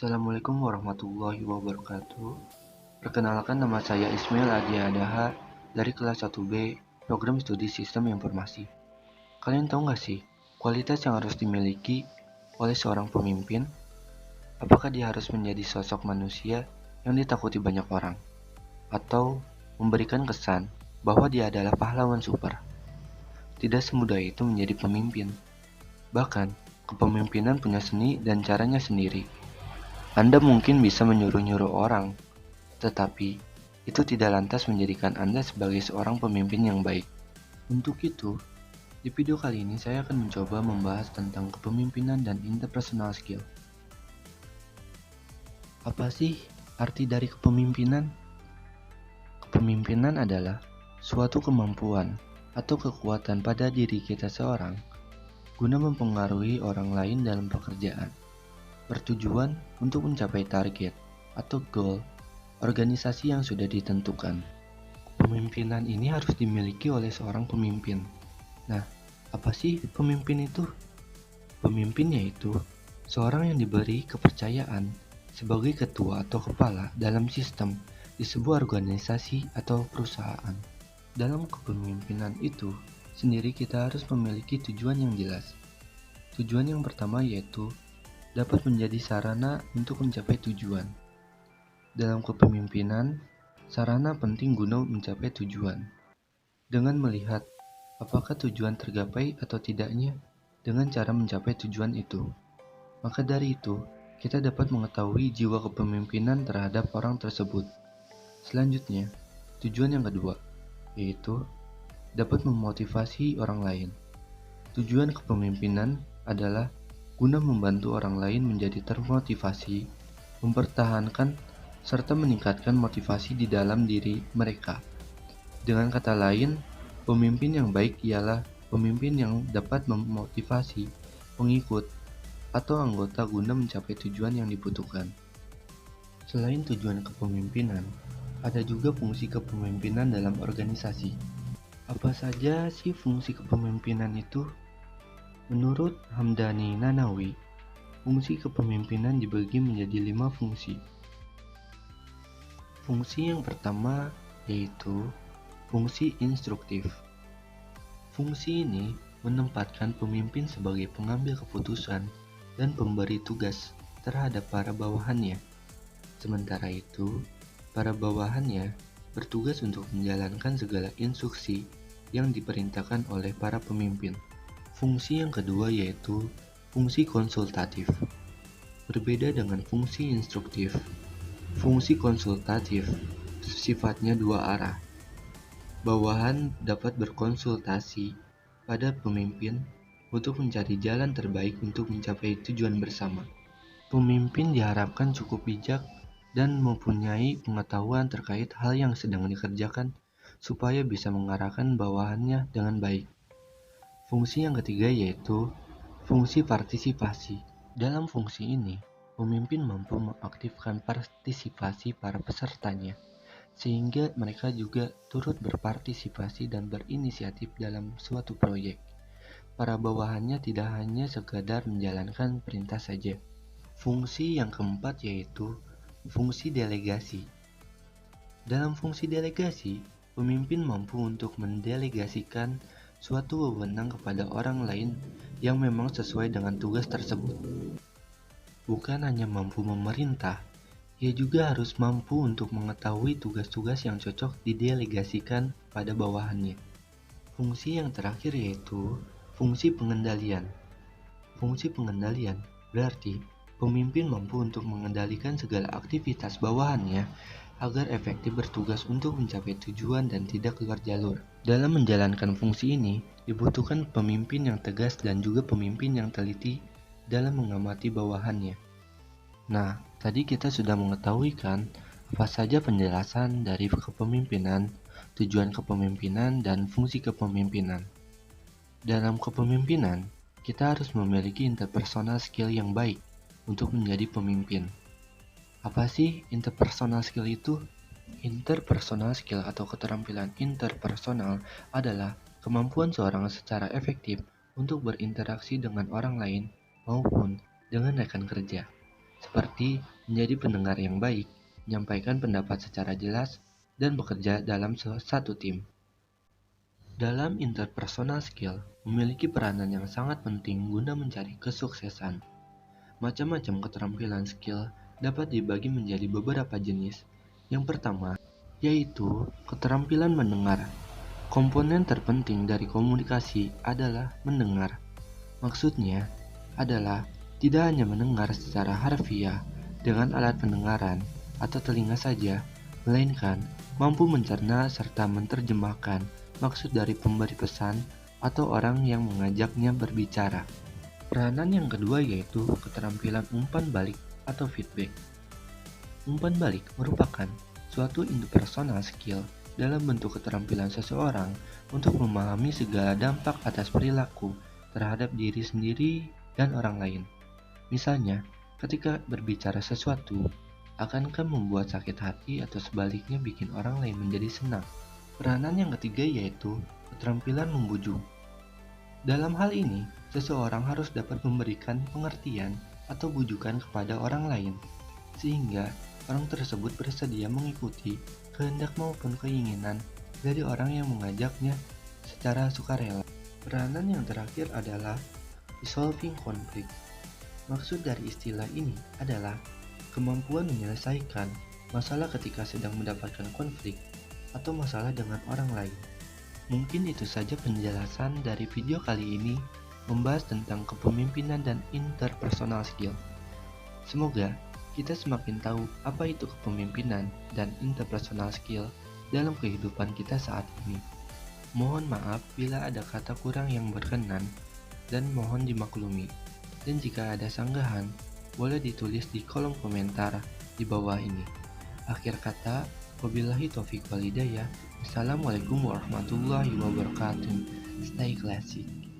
Assalamualaikum warahmatullahi wabarakatuh. Perkenalkan, nama saya Ismail Adi Adaha dari kelas 1B Program Studi Sistem Informasi. Kalian tahu nggak sih kualitas yang harus dimiliki oleh seorang pemimpin? Apakah dia harus menjadi sosok manusia yang ditakuti banyak orang? Atau memberikan kesan bahwa dia adalah pahlawan super? Tidak semudah itu menjadi pemimpin. Bahkan, kepemimpinan punya seni dan caranya sendiri. Anda mungkin bisa menyuruh-nyuruh orang, tetapi itu tidak lantas menjadikan Anda sebagai seorang pemimpin yang baik. Untuk itu, di video kali ini saya akan mencoba membahas tentang kepemimpinan dan interpersonal skill. Apa sih arti dari kepemimpinan? Kepemimpinan adalah suatu kemampuan atau kekuatan pada diri kita seorang guna mempengaruhi orang lain dalam pekerjaan, bertujuan untuk mencapai target atau goal organisasi yang sudah ditentukan. Kepemimpinan ini harus dimiliki oleh seorang pemimpin. Nah, apa sih pemimpin itu? Pemimpin yaitu seorang yang diberi kepercayaan sebagai ketua atau kepala dalam sistem di sebuah organisasi atau perusahaan. Dalam kepemimpinan itu sendiri kita harus memiliki tujuan yang jelas. Tujuan yang pertama yaitu dapat menjadi sarana untuk mencapai tujuan. Dalam kepemimpinan, sarana penting guna mencapai tujuan. Dengan melihat apakah tujuan tergapai atau tidaknya dengan cara mencapai tujuan itu. Maka dari itu, kita dapat mengetahui jiwa kepemimpinan terhadap orang tersebut. Selanjutnya, tujuan yang kedua, yaitu dapat memotivasi orang lain. Tujuan kepemimpinan adalah guna membantu orang lain menjadi termotivasi, mempertahankan serta meningkatkan motivasi di dalam diri mereka. Dengan kata lain, pemimpin yang baik ialah pemimpin yang dapat memotivasi pengikut atau anggota guna mencapai tujuan yang dibutuhkan. Selain tujuan kepemimpinan, ada juga fungsi kepemimpinan dalam organisasi. Apa saja sih fungsi kepemimpinan itu? Menurut Hamdani Nanawi, fungsi kepemimpinan dibagi menjadi 5 fungsi. Fungsi yang pertama yaitu fungsi instruktif. Fungsi ini menempatkan pemimpin sebagai pengambil keputusan dan pemberi tugas terhadap para bawahannya. Sementara itu, para bawahannya bertugas untuk menjalankan segala instruksi yang diperintahkan oleh para pemimpin. Fungsi yang kedua yaitu fungsi konsultatif. Berbeda dengan fungsi instruktif, fungsi konsultatif sifatnya dua arah. Bawahan dapat berkonsultasi pada pemimpin untuk mencari jalan terbaik untuk mencapai tujuan bersama. Pemimpin diharapkan cukup bijak dan mempunyai pengetahuan terkait hal yang sedang dikerjakan supaya bisa mengarahkan bawahannya dengan baik. Fungsi yang ketiga yaitu fungsi partisipasi. Dalam fungsi ini, pemimpin mampu mengaktifkan partisipasi para pesertanya, sehingga mereka juga turut berpartisipasi dan berinisiatif dalam suatu proyek. Para bawahannya tidak hanya sekadar menjalankan perintah saja. Fungsi yang keempat yaitu fungsi delegasi. Dalam fungsi delegasi, pemimpin mampu untuk mendelegasikan suatu wewenang kepada orang lain yang memang sesuai dengan tugas tersebut. Bukan hanya mampu memerintah, ia juga harus mampu untuk mengetahui tugas-tugas yang cocok didelegasikan pada bawahannya. Fungsi yang terakhir yaitu fungsi pengendalian. Fungsi pengendalian berarti pemimpin mampu untuk mengendalikan segala aktivitas bawahannya agar efektif bertugas untuk mencapai tujuan dan tidak keluar jalur. Dalam menjalankan fungsi ini, dibutuhkan pemimpin yang tegas dan juga pemimpin yang teliti dalam mengamati bawahannya. Nah, tadi kita sudah mengetahui kan apa saja penjelasan dari kepemimpinan, tujuan kepemimpinan, dan fungsi kepemimpinan. Dalam kepemimpinan, kita harus memiliki interpersonal skill yang baik untuk menjadi pemimpin. Apa sih interpersonal skill itu? Interpersonal skill atau keterampilan interpersonal adalah kemampuan seorang secara efektif untuk berinteraksi dengan orang lain maupun dengan rekan kerja. seperti menjadi pendengar yang baik, menyampaikan pendapat secara jelas, dan bekerja dalam satu tim. Dalam interpersonal skill, memiliki peranan yang sangat penting guna mencari kesuksesan. Macam-macam keterampilan skill dapat dibagi menjadi beberapa jenis. Yang pertama, yaitu keterampilan mendengar. Komponen terpenting dari komunikasi adalah mendengar. Maksudnya adalah tidak hanya mendengar secara harfiah dengan alat pendengaran atau telinga saja, melainkan mampu mencerna serta menerjemahkan maksud dari pemberi pesan atau orang yang mengajaknya berbicara. Peranan yang kedua yaitu keterampilan umpan balik atau feedback. Umpan balik merupakan suatu interpersonal skill dalam bentuk keterampilan seseorang untuk memahami segala dampak atas perilaku terhadap diri sendiri dan orang lain. Misalnya, ketika berbicara sesuatu, akankah membuat sakit hati atau sebaliknya bikin orang lain menjadi senang? Peranan yang ketiga yaitu keterampilan membujuk. Dalam hal ini, seseorang harus dapat memberikan pengertian atau bujukan kepada orang lain, sehingga orang tersebut bersedia mengikuti kehendak maupun keinginan dari orang yang mengajaknya secara sukarela. Peranan yang terakhir adalah resolving conflict. Maksud dari istilah ini adalah kemampuan menyelesaikan masalah ketika sedang mendapatkan konflik atau masalah dengan orang lain. Mungkin itu saja penjelasan dari video kali ini membahas tentang kepemimpinan dan interpersonal skill. Semoga kita semakin tahu apa itu kepemimpinan dan interpersonal skill dalam kehidupan kita saat ini. Mohon maaf bila ada kata kurang yang berkenan dan mohon dimaklumi. Dan jika ada sanggahan, boleh ditulis di kolom komentar di bawah ini. Akhir kata, wabillahi taufiq wal hidayah. Assalamualaikum warahmatullahi wabarakatuh. Stay classic.